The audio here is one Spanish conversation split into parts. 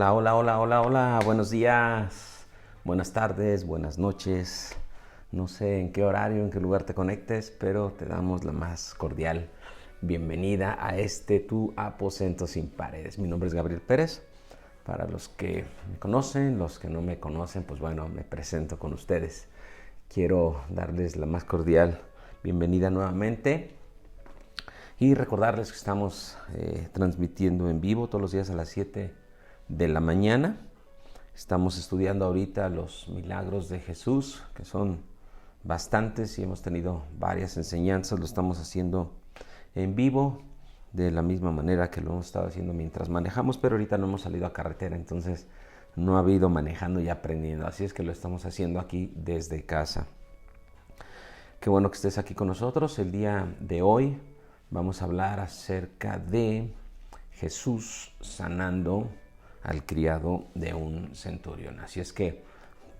Hola, hola, hola, hola, hola, buenos días, buenas tardes, buenas noches. No sé en qué horario, en qué lugar te conectes, pero te damos la más cordial bienvenida a tu aposento sin paredes. Mi nombre es Gabriel Pérez. Para los que me conocen, los que no me conocen, pues bueno, me presento con ustedes. Quiero darles la más cordial bienvenida nuevamente y recordarles que estamos transmitiendo en vivo todos los días a las 7 de la mañana. Estamos estudiando ahorita los milagros de Jesús, que son bastantes y hemos tenido varias enseñanzas. Lo estamos haciendo en vivo, de la misma manera que lo hemos estado haciendo mientras manejamos, pero ahorita no hemos salido a carretera, entonces no ha habido manejando y aprendiendo. Así es que lo estamos haciendo aquí desde casa. Qué bueno que estés aquí con nosotros. El día de hoy vamos a hablar acerca de Jesús sanando al criado de un centurión. Así es que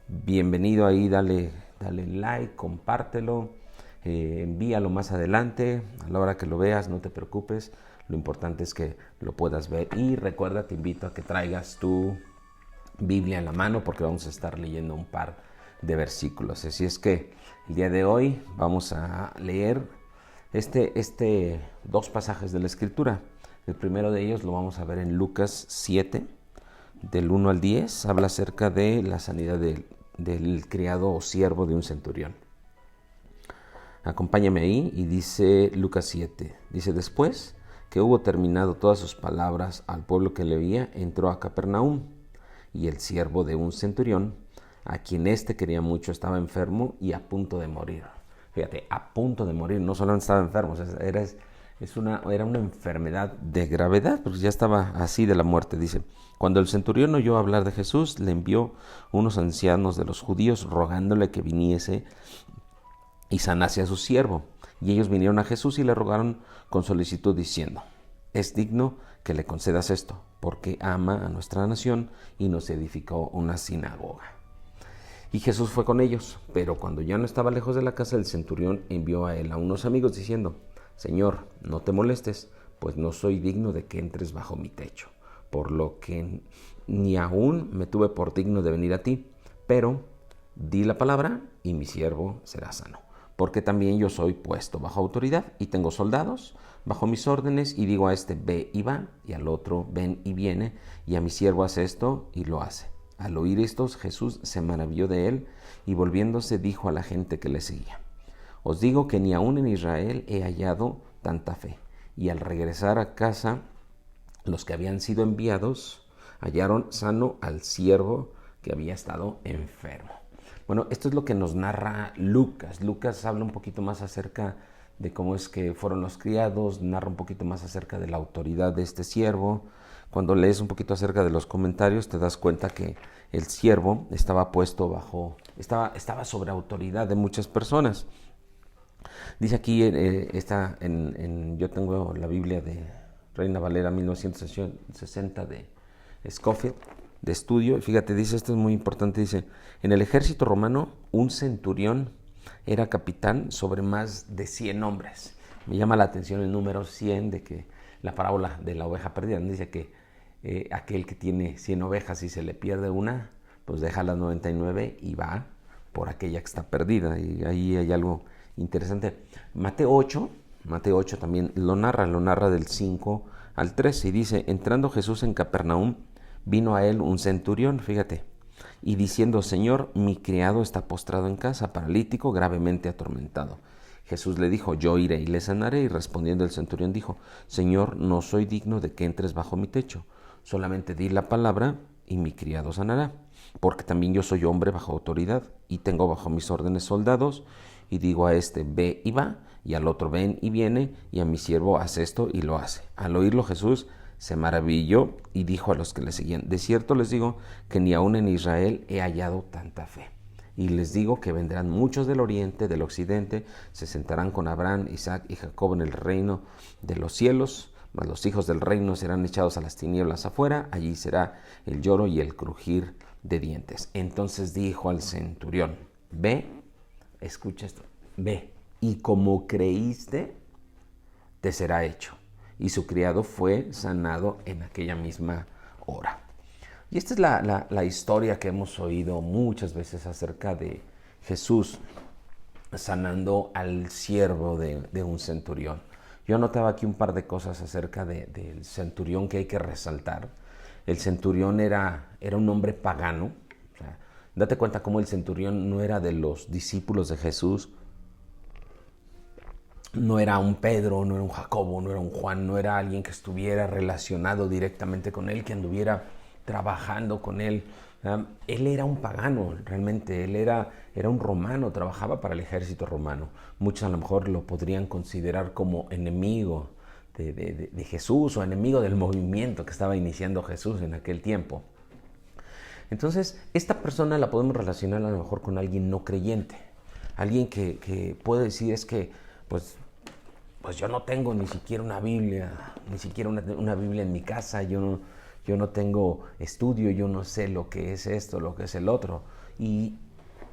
bienvenido ahí, dale like, compártelo, envíalo más adelante, a la hora que lo veas, no te preocupes, lo importante es que lo puedas ver. Y recuerda, te invito a que traigas tu Biblia en la mano porque vamos a estar leyendo un par de versículos. Así es que el día de hoy vamos a leer dos pasajes de la Escritura. El primero de ellos lo vamos a ver en Lucas 7, del 1 al 10. Habla acerca de la sanidad del criado o siervo de un centurión. Acompáñame ahí y dice Lucas 7. Dice: después que hubo terminado todas sus palabras al pueblo que le oía, entró a Capernaum, y el siervo de un centurión, a quien éste quería mucho, estaba enfermo y a punto de morir. Fíjate, a punto de morir, no solamente estaba enfermo, era una enfermedad de gravedad, porque ya estaba así de la muerte. Dice: cuando el centurión oyó hablar de Jesús, le envió unos ancianos de los judíos rogándole que viniese y sanase a su siervo. Y ellos vinieron a Jesús y le rogaron con solicitud diciendo: es digno que le concedas esto, porque ama a nuestra nación y nos edificó una sinagoga. Y Jesús fue con ellos, pero cuando ya no estaba lejos de la casa, el centurión envió a él a unos amigos diciendo: Señor, no te molestes, pues no soy digno de que entres bajo mi techo, por lo que ni aún me tuve por digno de venir a ti, pero di la palabra y mi siervo será sano. Porque también yo soy puesto bajo autoridad y tengo soldados bajo mis órdenes, y digo a este: ve y va, y al otro: ven y viene, y a mi siervo: hace esto, y lo hace. Al oír esto, Jesús se maravilló de él, y volviéndose dijo a la gente que le seguía: os digo que ni aún en Israel he hallado tanta fe. Y al regresar a casa, los que habían sido enviados hallaron sano al siervo que había estado enfermo. Bueno, esto es lo que nos narra Lucas. Lucas habla un poquito más acerca de cómo es que fueron los criados, narra un poquito más acerca de la autoridad de este siervo. Cuando lees un poquito acerca de los comentarios, te das cuenta que el siervo estaba puesto estaba sobre autoridad de muchas personas. Dice aquí, yo tengo la Biblia de Reina Valera 1960 de Scofield, de estudio, y fíjate, dice, esto es muy importante, dice: en el ejército romano, un centurión era capitán sobre más de 100 hombres. Me llama la atención el número 100, de que la parábola de la oveja perdida dice que aquel que tiene 100 ovejas y se le pierde una, pues deja las 99 y va por aquella que está perdida. Y ahí hay algo interesante. Mateo 8 también lo narra del 5 al 13, y dice: entrando Jesús en Capernaum, vino a él un centurión, fíjate, y diciendo: Señor, mi criado está postrado en casa, paralítico, gravemente atormentado. Jesús le dijo: yo iré y le sanaré. Y respondiendo el centurión dijo: Señor, no soy digno de que entres bajo mi techo, solamente di la palabra y mi criado sanará, porque también yo soy hombre bajo autoridad, y tengo bajo mis órdenes soldados, y digo a este: ve y va, y al otro: ven y viene, y a mi siervo: haz esto, y lo hace. Al oírlo, Jesús se maravilló y dijo a los que le seguían: de cierto les digo que ni aun en Israel he hallado tanta fe. Y les digo que vendrán muchos del oriente, del occidente, se sentarán con Abraham, Isaac y Jacob en el reino de los cielos, mas los hijos del reino serán echados a las tinieblas afuera, allí será el lloro y el crujir de dientes. Entonces dijo al centurión: ve, escucha esto, ve, y como creíste, te será hecho. Y su criado fue sanado en aquella misma hora. Y esta es la historia que hemos oído muchas veces acerca de Jesús sanando al siervo de un centurión. Yo anotaba aquí un par de cosas acerca del centurión que hay que resaltar. El centurión era un hombre pagano. O sea, date cuenta cómo el centurión no era de los discípulos de Jesús, no era un Pedro, no era un Jacobo, no era un Juan, no era alguien que estuviera relacionado directamente con él, que anduviera trabajando con él. Él era un pagano, realmente, él era un romano, trabajaba para el ejército romano. Muchos a lo mejor lo podrían considerar como enemigo de Jesús o enemigo del movimiento que estaba iniciando Jesús en aquel tiempo. Entonces, esta persona la podemos relacionar a lo mejor con alguien no creyente, alguien que puede decir es que, pues yo no tengo ni siquiera una Biblia, ni siquiera una Biblia en mi casa, yo no tengo estudio, yo no sé lo que es esto, lo que es el otro. Y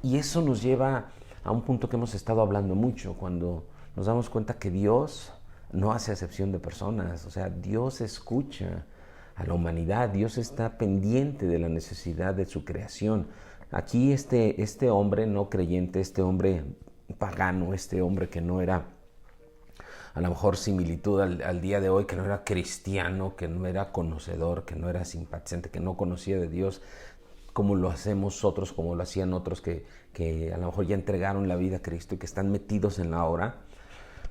eso nos lleva a un punto que hemos estado hablando mucho, cuando nos damos cuenta que Dios no hace acepción de personas. O sea, Dios escucha a la humanidad, Dios está pendiente de la necesidad de su creación. Aquí este hombre no creyente, este hombre pagano, este hombre que no era a lo mejor similitud al día de hoy, que no era cristiano, que no era conocedor, que no era simpatizante, que no conocía de Dios como lo hacemos nosotros, como lo hacían otros que a lo mejor ya entregaron la vida a Cristo y que están metidos en la obra.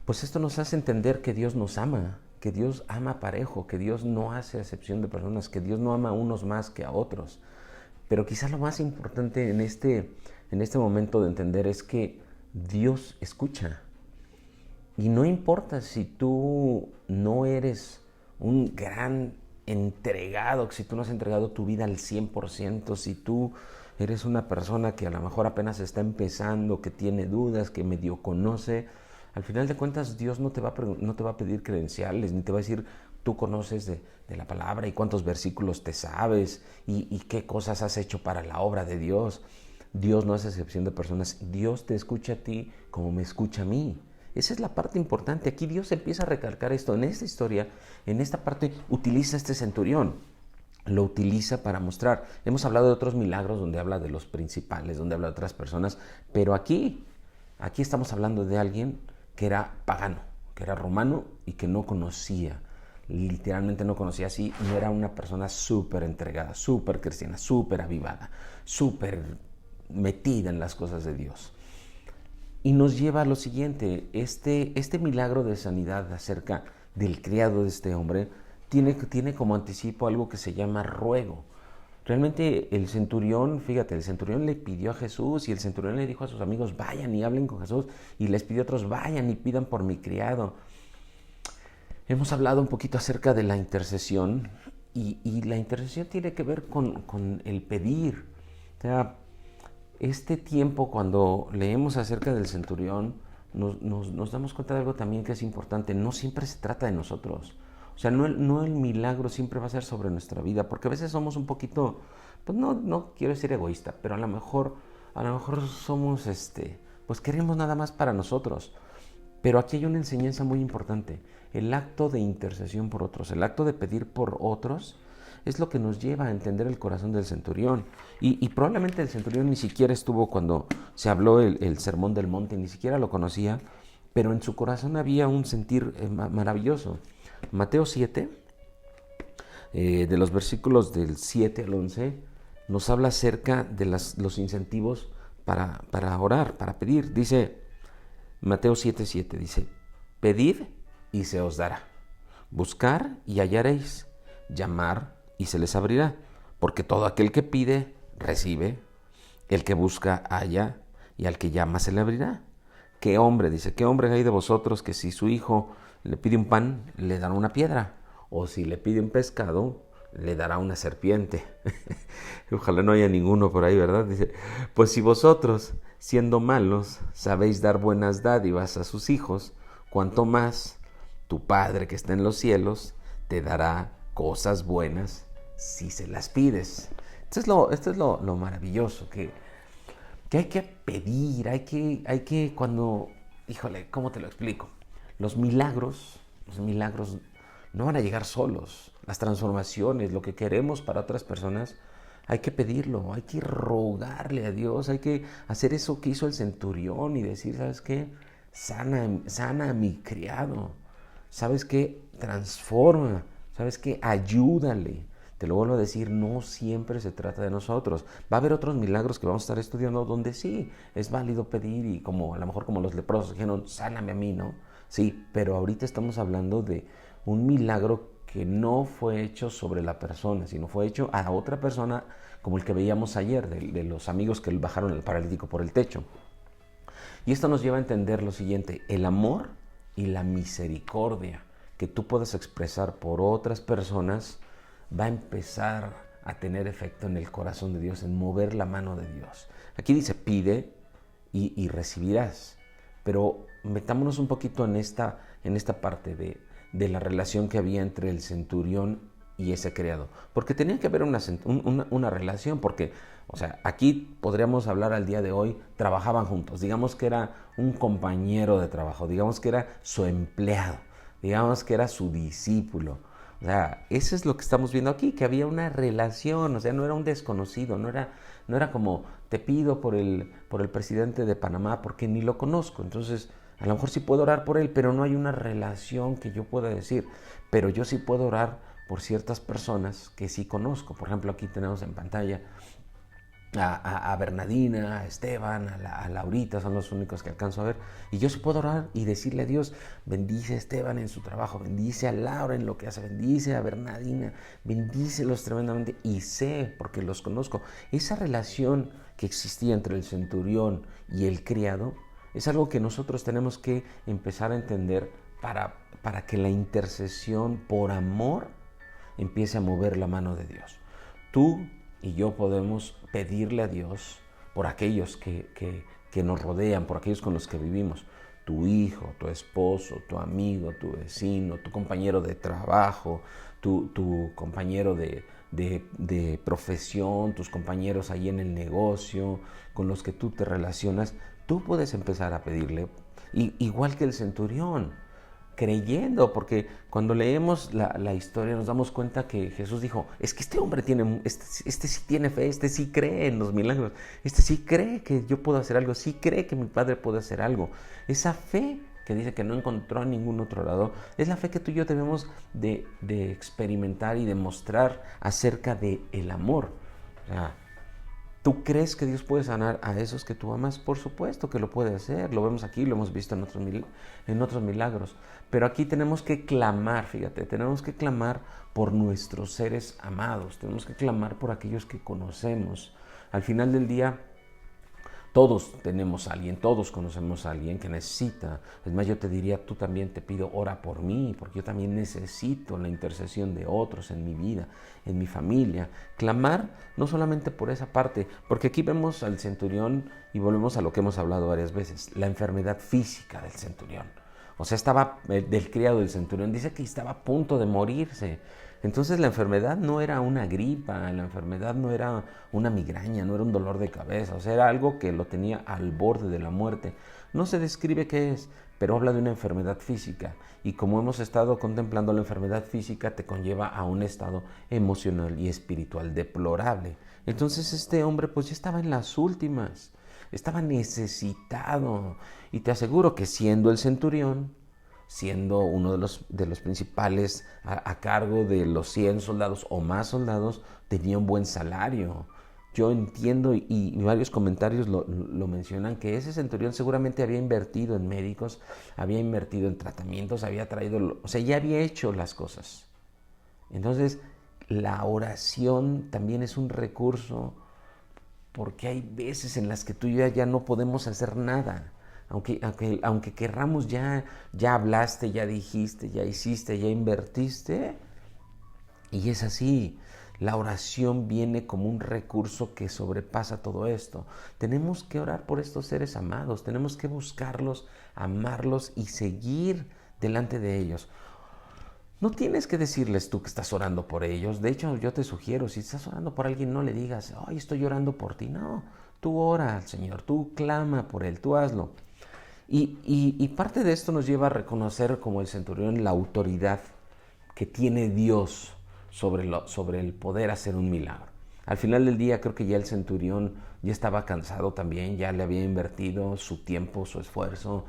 Pues esto nos hace entender que Dios nos ama, que Dios ama parejo, que Dios no hace acepción de personas, que Dios no ama a unos más que a otros. Pero quizás lo más importante en este momento de entender es que Dios escucha. Y no importa si tú no eres un gran entregado, si tú no has entregado tu vida al 100%, si tú eres una persona que a lo mejor apenas está empezando, que tiene dudas, que medio conoce, al final de cuentas Dios no te va a pedir credenciales, ni te va a decir tú conoces de la palabra y cuántos versículos te sabes y qué cosas has hecho para la obra de Dios. Dios no hace excepción de personas. Dios te escucha a ti como me escucha a mí. Esa es la parte importante. Aquí Dios empieza a recalcar esto. En esta historia, en esta parte, utiliza este centurión. Lo utiliza para mostrar. Hemos hablado de otros milagros donde habla de los principales, donde habla de otras personas, pero aquí estamos hablando de alguien que era pagano, que era romano y que no conocía, literalmente no conocía, así, no era una persona súper entregada, súper cristiana, súper avivada, súper metida en las cosas de Dios. Y nos lleva a lo siguiente, este milagro de sanidad acerca del criado de este hombre tiene como anticipo algo que se llama ruego. Realmente el centurión, fíjate, el centurión le pidió a Jesús y el centurión le dijo a sus amigos, vayan y hablen con Jesús, y les pidió a otros, vayan y pidan por mi criado. Hemos hablado un poquito acerca de la intercesión y la intercesión tiene que ver con el pedir. O sea, este tiempo cuando leemos acerca del centurión nos damos cuenta de algo también que es importante. No siempre se trata de nosotros. O sea, no el milagro siempre va a ser sobre nuestra vida, porque a veces somos un poquito, pues no quiero decir egoísta, pero a lo mejor somos, pues queremos nada más para nosotros. Pero aquí hay una enseñanza muy importante. El acto de intercesión por otros, el acto de pedir por otros, es lo que nos lleva a entender el corazón del centurión. Y probablemente el centurión ni siquiera estuvo cuando se habló el sermón del monte, ni siquiera lo conocía, pero en su corazón había un sentir maravilloso. Mateo 7, de los versículos del 7 al 11, nos habla acerca de los incentivos para orar, para pedir. Dice Mateo 7:7, dice, pedid y se os dará, buscar y hallaréis, llamar y se les abrirá, porque todo aquel que pide, recibe, el que busca, halla, y al que llama se le abrirá. ¿Qué hombre, dice, qué hombre hay de vosotros que si su hijo le pide un pan, le dará una piedra? O si le pide un pescado, le dará una serpiente. Ojalá no haya ninguno por ahí, ¿verdad? Dice, pues si vosotros, siendo malos, sabéis dar buenas dádivas a sus hijos, cuanto más tu Padre que está en los cielos te dará cosas buenas si se las pides. Esto es lo maravilloso, que hay que pedir, hay que cuando, híjole, ¿cómo te lo explico? Los milagros no van a llegar solos. las transformaciones, lo que queremos para otras personas, hay que pedirlo, hay que rogarle a Dios, hay que hacer eso que hizo el centurión y decir, ¿sabes qué? Sana a mi criado, ¿sabes qué? Transforma, ¿sabes qué? Ayúdale. Te lo vuelvo a decir, no siempre se trata de nosotros. Va a haber otros milagros que vamos a estar estudiando donde sí, es válido pedir y como a lo mejor como los leprosos dijeron, sáname a mí, ¿no? Sí, pero ahorita estamos hablando de un milagro que no fue hecho sobre la persona, sino fue hecho a otra persona, como el que veíamos ayer, de los amigos que bajaron al paralítico por el techo. Y esto nos lleva a entender lo siguiente, el amor y la misericordia que tú puedas expresar por otras personas va a empezar a tener efecto en el corazón de Dios, en mover la mano de Dios. Aquí dice, pide y recibirás, pero metámonos un poquito en esta parte de la relación que había entre el centurión y ese criado, porque tenía que haber una relación, porque, o sea, aquí podríamos hablar al día de hoy, trabajaban juntos, digamos que era un compañero de trabajo, digamos que era su empleado, digamos que era su discípulo. O sea, eso es lo que estamos viendo aquí, que había una relación, o sea, no era un desconocido, no era como te pido por el presidente de Panamá porque ni lo conozco, entonces a lo mejor sí puedo orar por él, pero no hay una relación que yo pueda decir, pero yo sí puedo orar por ciertas personas que sí conozco. Por ejemplo, aquí tenemos en pantalla a Bernardina, a Esteban, a Laurita, son los únicos que alcanzo a ver. Y yo sí puedo orar y decirle a Dios, bendice a Esteban en su trabajo, bendice a Laura en lo que hace, bendice a Bernardina, bendícelos tremendamente. Y sé, porque los conozco, esa relación que existía entre el centurión y el criado es algo que nosotros tenemos que empezar a entender para que la intercesión por amor empiece a mover la mano de Dios. Tú y yo podemos pedirle a Dios por aquellos que nos rodean, por aquellos con los que vivimos. Tu hijo, tu esposo, tu amigo, tu vecino, tu compañero de trabajo, tu compañero de profesión, tus compañeros ahí en el negocio, con los que tú te relacionas. Tú puedes empezar a pedirle, igual que el centurión, creyendo, porque cuando leemos la historia nos damos cuenta que Jesús dijo, es que este hombre este sí tiene fe, este sí cree en los milagros, este sí cree que yo puedo hacer algo, sí cree que mi Padre puede hacer algo. Esa fe que dice que no encontró a ningún otro lado, es la fe que tú y yo debemos de experimentar y demostrar acerca del amor. O sea, ¿tú crees que Dios puede sanar a esos que tú amas? Por supuesto que lo puede hacer. Lo vemos aquí, lo hemos visto en otros milagros. Pero aquí tenemos que clamar, fíjate, tenemos que clamar por nuestros seres amados. Tenemos que clamar por aquellos que conocemos. Al final del día, todos tenemos a alguien, todos conocemos a alguien que necesita. Es más, yo te diría, tú también te pido, ora por mí, porque yo también necesito la intercesión de otros en mi vida, en mi familia. Clamar no solamente por esa parte, porque aquí vemos al centurión y volvemos a lo que hemos hablado varias veces, la enfermedad física del centurión. O sea, estaba del criado del centurión, dice que estaba a punto de morirse. Entonces la enfermedad no era una gripa, la enfermedad no era una migraña, no era un dolor de cabeza, o sea, era algo que lo tenía al borde de la muerte. No se describe qué es, pero habla de una enfermedad física. Y como hemos estado contemplando, la enfermedad física te conlleva a un estado emocional y espiritual deplorable. Entonces este hombre pues ya estaba en las últimas, estaba necesitado. Y te aseguro que siendo el centurión, siendo uno de los principales a cargo de los 100 soldados o más soldados, tenía un buen salario. Yo entiendo y varios comentarios lo mencionan, que ese centurión seguramente había invertido en médicos, había invertido en tratamientos, había traído, o sea, ya había hecho las cosas. Entonces, la oración también es un recurso, porque hay veces en las que tú y yo ya no podemos hacer nada. Aunque querramos, ya hablaste, ya dijiste, ya hiciste, ya invertiste. Y es así. La oración viene como un recurso que sobrepasa todo esto. Tenemos que orar por estos seres amados. Tenemos que buscarlos, amarlos y seguir delante de ellos. No tienes que decirles tú que estás orando por ellos. De hecho, yo te sugiero, si estás orando por alguien, no le digas, ay, estoy orando por ti. No, tú ora al Señor, tú clama por Él, tú hazlo. Y parte de esto nos lleva a reconocer como el centurión la autoridad que tiene Dios sobre el poder hacer un milagro. Al final del día creo que ya el centurión ya estaba cansado también, ya le había invertido su tiempo, su esfuerzo,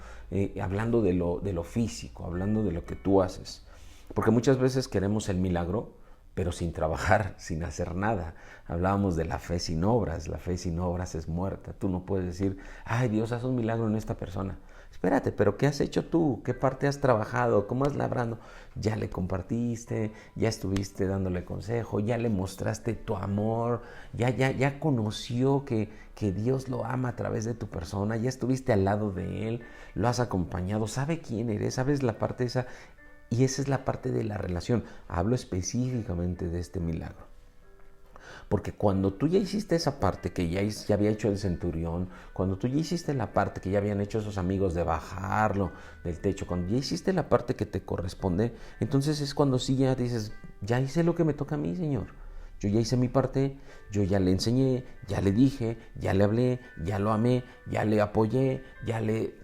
hablando de lo físico, hablando de lo que tú haces. Porque muchas veces queremos el milagro, pero sin trabajar, sin hacer nada. Hablábamos de la fe sin obras. La fe sin obras es muerta. Tú no puedes decir, ay, Dios, haz un milagro en esta persona. Espérate, pero ¿qué has hecho tú? ¿Qué parte has trabajado? ¿Cómo has labrando? Ya le compartiste, ya estuviste dándole consejo, ya le mostraste tu amor, ya conoció que Dios lo ama a través de tu persona, ya estuviste al lado de Él, lo has acompañado, sabe quién eres, sabes la parte esa. Y esa es la parte de la relación. Hablo específicamente de este milagro. Porque cuando tú ya hiciste esa parte que ya había hecho el centurión, cuando tú ya hiciste la parte que ya habían hecho esos amigos de bajarlo del techo, cuando ya hiciste la parte que te corresponde, entonces es cuando sí ya dices, ya hice lo que me toca a mí, Señor. Yo ya hice mi parte, yo ya le enseñé, ya le dije, ya le hablé, ya lo amé, ya le apoyé,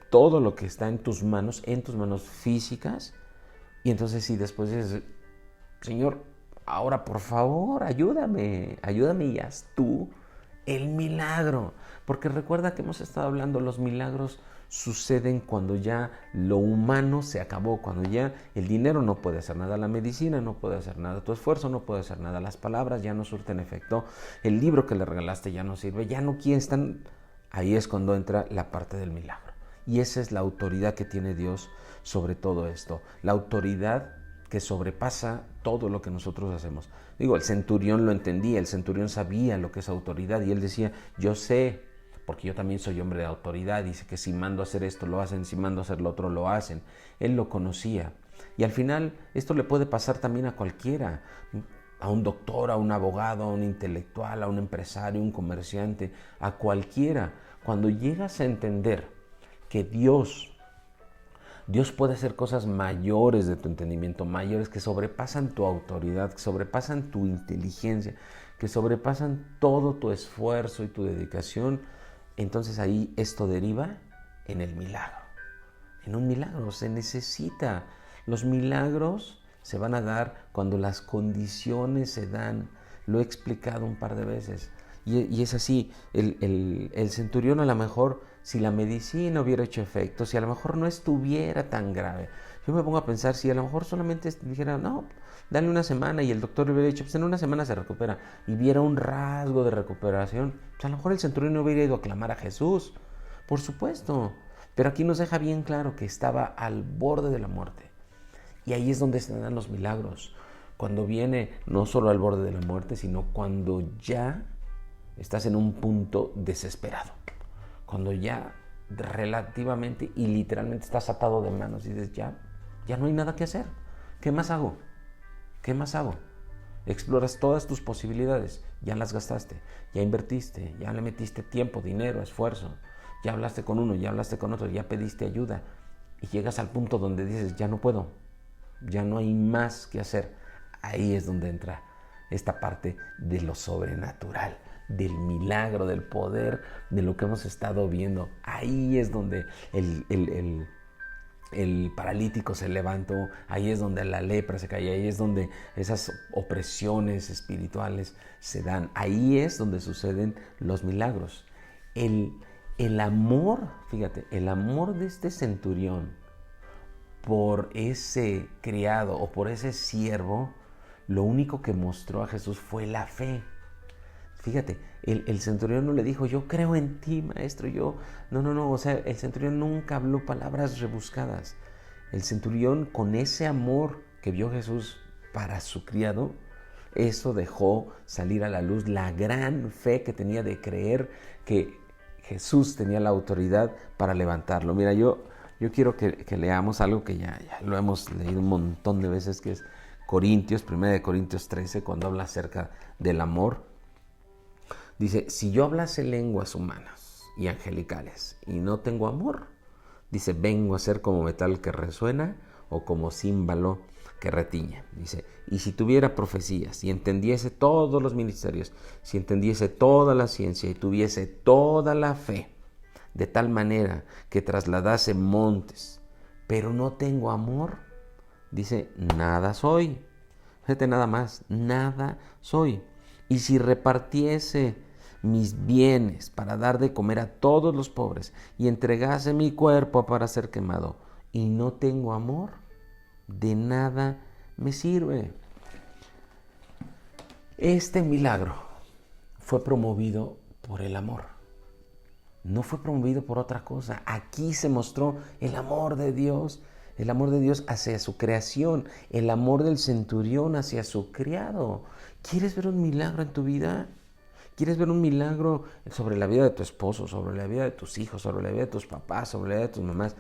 todo lo que está en tus manos físicas. Y entonces sí, después dices, Señor, ahora por favor, ayúdame y haz tú el milagro. Porque recuerda que hemos estado hablando, los milagros suceden cuando ya lo humano se acabó, cuando ya el dinero no puede hacer nada, la medicina no puede hacer nada, tu esfuerzo no puede hacer nada, las palabras ya no surten efecto, el libro que le regalaste ya no sirve, ya no quieren estar. Ahí es cuando entra la parte del milagro. Y esa es la autoridad que tiene Dios sobre todo esto. La autoridad que sobrepasa todo lo que nosotros hacemos. Digo, el centurión lo entendía, el centurión sabía lo que es autoridad y él decía, yo sé, porque yo también soy hombre de autoridad, dice que si mando a hacer esto lo hacen, si mando a hacer lo otro lo hacen. Él lo conocía. Y al final esto le puede pasar también a cualquiera, a un doctor, a un abogado, a un intelectual, a un empresario, un comerciante, a cualquiera. Cuando llegas a entender que Dios puede hacer cosas mayores de tu entendimiento, mayores que sobrepasan tu autoridad, que sobrepasan tu inteligencia, que sobrepasan todo tu esfuerzo y tu dedicación, entonces ahí esto deriva en el milagro. En un milagro se necesita. Los milagros se van a dar cuando las condiciones se dan. Lo he explicado un par de veces. Y es así, el centurión a lo mejor, si la medicina hubiera hecho efecto, si a lo mejor no estuviera tan grave, yo me pongo a pensar, si a lo mejor solamente dijera, no, dale una semana y el doctor le hubiera dicho, pues en una semana se recupera, y viera un rasgo de recuperación, pues a lo mejor el centurión no hubiera ido a clamar a Jesús, por supuesto, pero aquí nos deja bien claro que estaba al borde de la muerte. Y ahí es donde se dan los milagros, cuando viene no solo al borde de la muerte, sino cuando ya estás en un punto desesperado, cuando ya relativamente y literalmente estás atado de manos y dices, ya no hay nada que hacer. ¿Qué más hago? ¿Qué más hago? Exploras todas tus posibilidades, ya las gastaste, ya invertiste, ya le metiste tiempo, dinero, esfuerzo, ya hablaste con uno, ya hablaste con otro, ya pediste ayuda y llegas al punto donde dices, ya no puedo, ya no hay más que hacer. Ahí es donde entra esta parte de lo sobrenatural, del milagro, del poder, de lo que hemos estado viendo. Ahí es donde el paralítico se levantó, ahí es donde la lepra se cae, ahí es donde esas opresiones espirituales se dan, ahí es donde suceden los milagros. El amor, fíjate, el amor de este centurión por ese criado o por ese siervo, lo único que mostró a Jesús fue la fe. Fíjate, el centurión no le dijo, yo creo en ti, maestro, No, o sea, el centurión nunca habló palabras rebuscadas. El centurión, con ese amor que vio Jesús para su criado, eso dejó salir a la luz la gran fe que tenía de creer que Jesús tenía la autoridad para levantarlo. Mira, yo quiero que leamos algo que ya lo hemos leído un montón de veces, que es Corintios, 1 Corintios 13, cuando habla acerca del amor. Dice, si yo hablase lenguas humanas y angelicales y no tengo amor, dice, vengo a ser como metal que resuena o como címbalo que retiñe. Dice, y si tuviera profecías y entendiese todos los ministerios, si entendiese toda la ciencia y tuviese toda la fe, de tal manera que trasladase montes, pero no tengo amor, dice, nada soy. Fíjate nada más, nada soy. Y si repartiese mis bienes para dar de comer a todos los pobres y entregase mi cuerpo para ser quemado y no tengo amor, de nada me sirve. Este milagro fue promovido por el amor. No fue promovido por otra cosa. Aquí se mostró el amor de Dios hacia su creación, el amor del centurión hacia su criado. ¿Quieres ver un milagro en tu vida? ¿Quieres ver un milagro sobre la vida de tu esposo, sobre la vida de tus hijos, sobre la vida de tus papás, sobre la vida de tus mamás?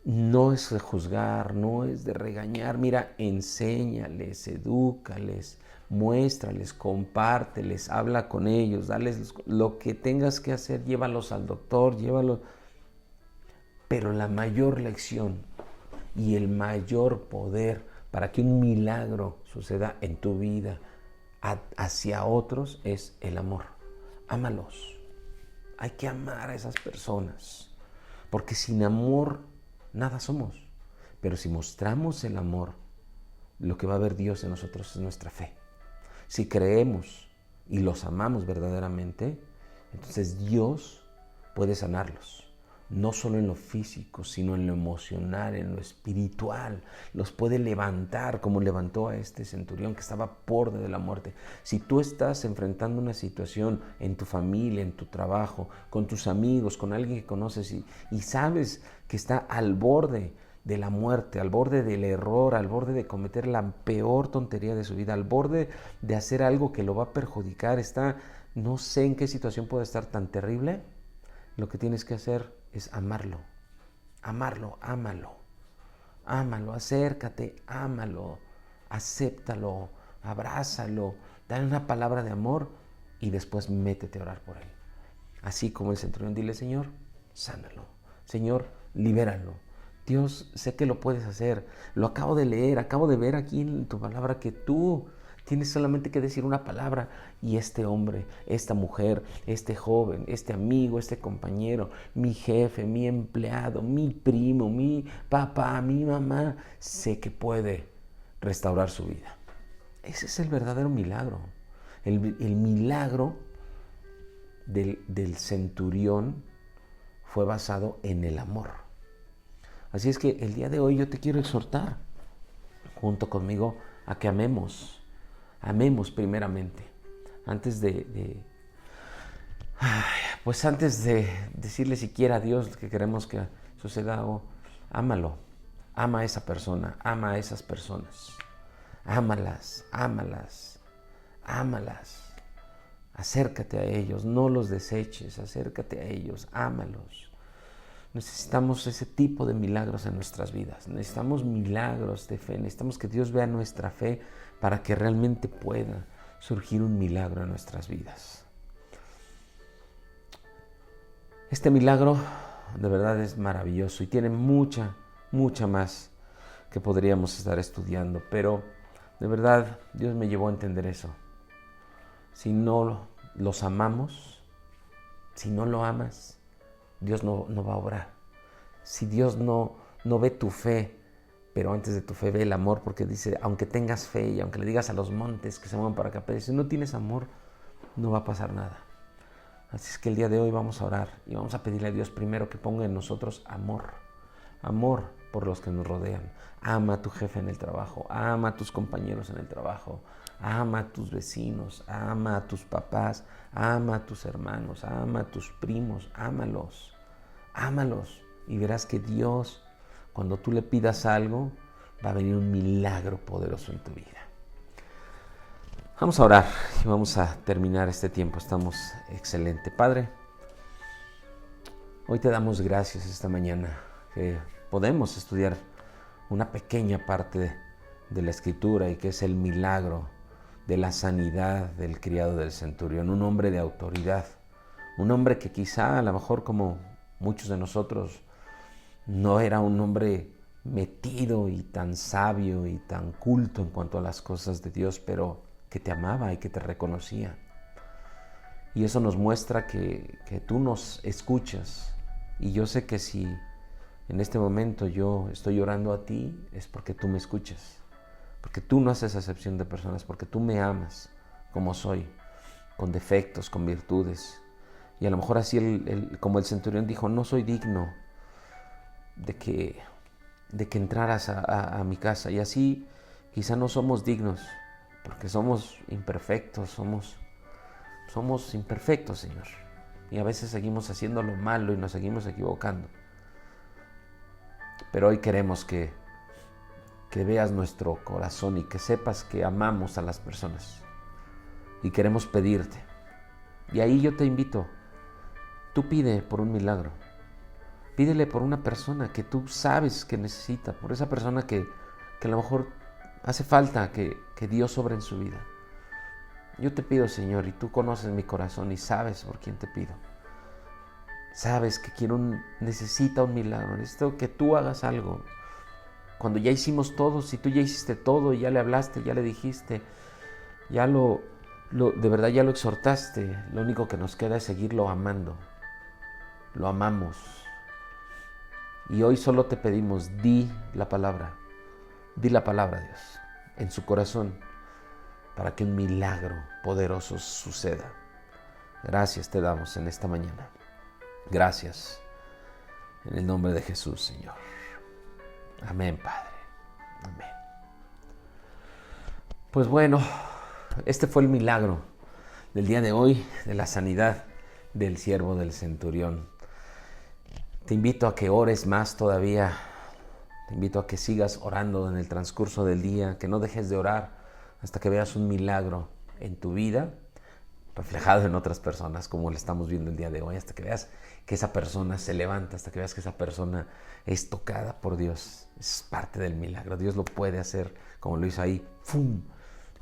No es de juzgar, no es de regañar. Mira, enséñales, edúcales, muéstrales, compárteles, habla con ellos, dales lo que tengas que hacer, llévalos al doctor, llévalos. Pero la mayor lección y el mayor poder para que un milagro suceda en tu vida hacia otros es el amor. Ámalos. Hay que amar a esas personas, porque sin amor nada somos. Pero si mostramos el amor, lo que va a ver Dios en nosotros es nuestra fe. Si creemos y los amamos verdaderamente, entonces Dios puede sanarlos. No solo en lo físico, sino en lo emocional, en lo espiritual. Los puede levantar como levantó a este centurión que estaba a borde de la muerte. Si tú estás enfrentando una situación en tu familia, en tu trabajo, con tus amigos, con alguien que conoces y sabes que está al borde de la muerte, al borde del error, al borde de cometer la peor tontería de su vida, al borde de hacer algo que lo va a perjudicar, no sé en qué situación puede estar tan terrible, lo que tienes que hacer es amarlo, ámalo, acércate, ámalo, acéptalo, abrázalo, dale una palabra de amor y después métete a orar por él. Así como el centurión, dile: Señor, sánalo, Señor, libéralo. Dios, sé que lo puedes hacer, lo acabo de leer, acabo de ver aquí en tu palabra que tú tienes solamente que decir una palabra y este hombre, esta mujer, este joven, este amigo, este compañero, mi jefe, mi empleado, mi primo, mi papá, mi mamá, sé que puede restaurar su vida. Ese es el verdadero milagro. El milagro del centurión fue basado en el amor. Así es que el día de hoy yo te quiero exhortar junto conmigo a que amemos primeramente, antes de decirle siquiera a Dios que queremos que suceda, ámalo, ama a esa persona, ama a esas personas, ámalas, acércate a ellos, no los deseches, acércate a ellos, ámalos. Necesitamos ese tipo de milagros en nuestras vidas. Necesitamos milagros de fe. Necesitamos que Dios vea nuestra fe para que realmente pueda surgir un milagro en nuestras vidas. Este milagro de verdad es maravilloso y tiene mucha más que podríamos estar estudiando. Pero de verdad Dios me llevó a entender eso. Si no los amamos, si no lo amas, Dios no va a obrar. Si Dios no ve tu fe, pero antes de tu fe ve el amor, porque dice, aunque tengas fe y aunque le digas a los montes que se muevan para acá, pero si no tienes amor, no va a pasar nada. Así es que el día de hoy vamos a orar y vamos a pedirle a Dios primero que ponga en nosotros amor por los que nos rodean. Ama a tu jefe en el trabajo, ama a tus compañeros en el trabajo, ama a tus vecinos, ama a tus papás, ama a tus hermanos, ama a tus primos, ámalos y verás que Dios, cuando tú le pidas algo, va a venir un milagro poderoso en tu vida. Vamos a orar y vamos a terminar este tiempo. Estamos excelente. Padre, hoy te damos gracias esta mañana que podemos estudiar una pequeña parte de la Escritura y que es el milagro de la sanidad del criado del centurión, un hombre de autoridad, un hombre que quizá a lo mejor como muchos de nosotros no era un hombre metido y tan sabio y tan culto en cuanto a las cosas de Dios, pero que te amaba y que te reconocía. Y eso nos muestra que tú nos escuchas. Y yo sé que si en este momento yo estoy orando a ti, es porque tú me escuchas. porque tú no haces acepción de personas, porque tú me amas como soy, con defectos, con virtudes. Y a lo mejor así, como el centurión dijo, no soy digno de que entraras a mi casa. Y así quizá no somos dignos, porque somos imperfectos, somos imperfectos, Señor. Y a veces seguimos haciendo lo malo y nos seguimos equivocando. Pero hoy queremos que veas nuestro corazón y que sepas que amamos a las personas. Y queremos pedirte. Y ahí yo te invito. Tú pide por un milagro. Pídele por una persona que tú sabes que necesita. Por esa persona que a lo mejor hace falta que Dios obre en su vida. Yo te pido, Señor, y tú conoces mi corazón y sabes por quién te pido. Sabes que necesita un milagro. Necesito que tú hagas algo. Cuando ya hicimos todo, si tú ya hiciste todo, ya le hablaste, ya le dijiste, de verdad ya lo exhortaste, lo único que nos queda es seguirlo amando. Lo amamos. Y hoy solo te pedimos, di la palabra, Dios, en su corazón, para que un milagro poderoso suceda. Gracias te damos en esta mañana. Gracias. En el nombre de Jesús, Señor. Amén, Padre. Amén. Pues bueno, este fue el milagro del día de hoy, de la sanidad del siervo del centurión. Te invito a que ores más todavía. Te invito a que sigas orando en el transcurso del día, que no dejes de orar hasta que veas un milagro en tu vida, reflejado en otras personas, como lo estamos viendo el día de hoy, hasta que veas que esa persona se levanta, hasta que veas que esa persona es tocada por Dios. Es parte del milagro. Dios lo puede hacer como lo hizo ahí. ¡Fum!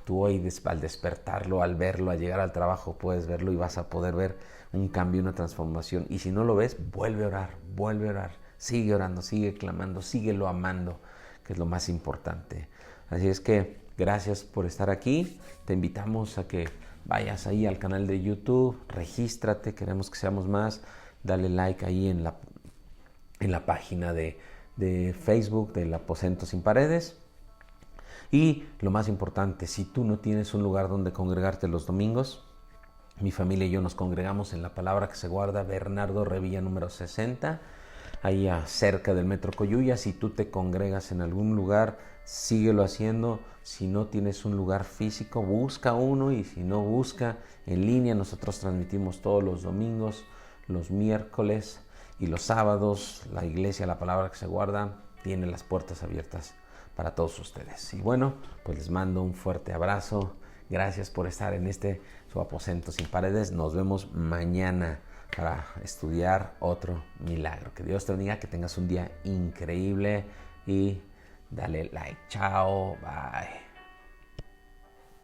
Tú hoy al despertarlo, al verlo, al llegar al trabajo, puedes verlo y vas a poder ver un cambio, una transformación. Y si no lo ves, vuelve a orar. Sigue orando, sigue clamando, síguelo amando, que es lo más importante. Así es que gracias por estar aquí. Te invitamos a que vayas ahí al canal de YouTube, regístrate, queremos que seamos más. Dale like ahí en la página de Facebook del Aposento Sin Paredes. Y lo más importante, si tú no tienes un lugar donde congregarte los domingos, mi familia y yo nos congregamos en la Palabra que se guarda, Bernardo Revilla número 60, ahí cerca del Metro Coyuya. Si tú te congregas en algún lugar, síguelo haciendo. Si no tienes un lugar físico, busca uno, y si no, busca en línea. Nosotros transmitimos todos los domingos, los miércoles y los sábados. La iglesia, la Palabra que se guarda, tiene las puertas abiertas para todos ustedes. Y bueno, pues les mando un fuerte abrazo. Gracias por estar en su Aposento Sin Paredes. Nos vemos mañana para estudiar otro milagro. Que Dios te bendiga, que tengas un día increíble y dale like. Chao, bye.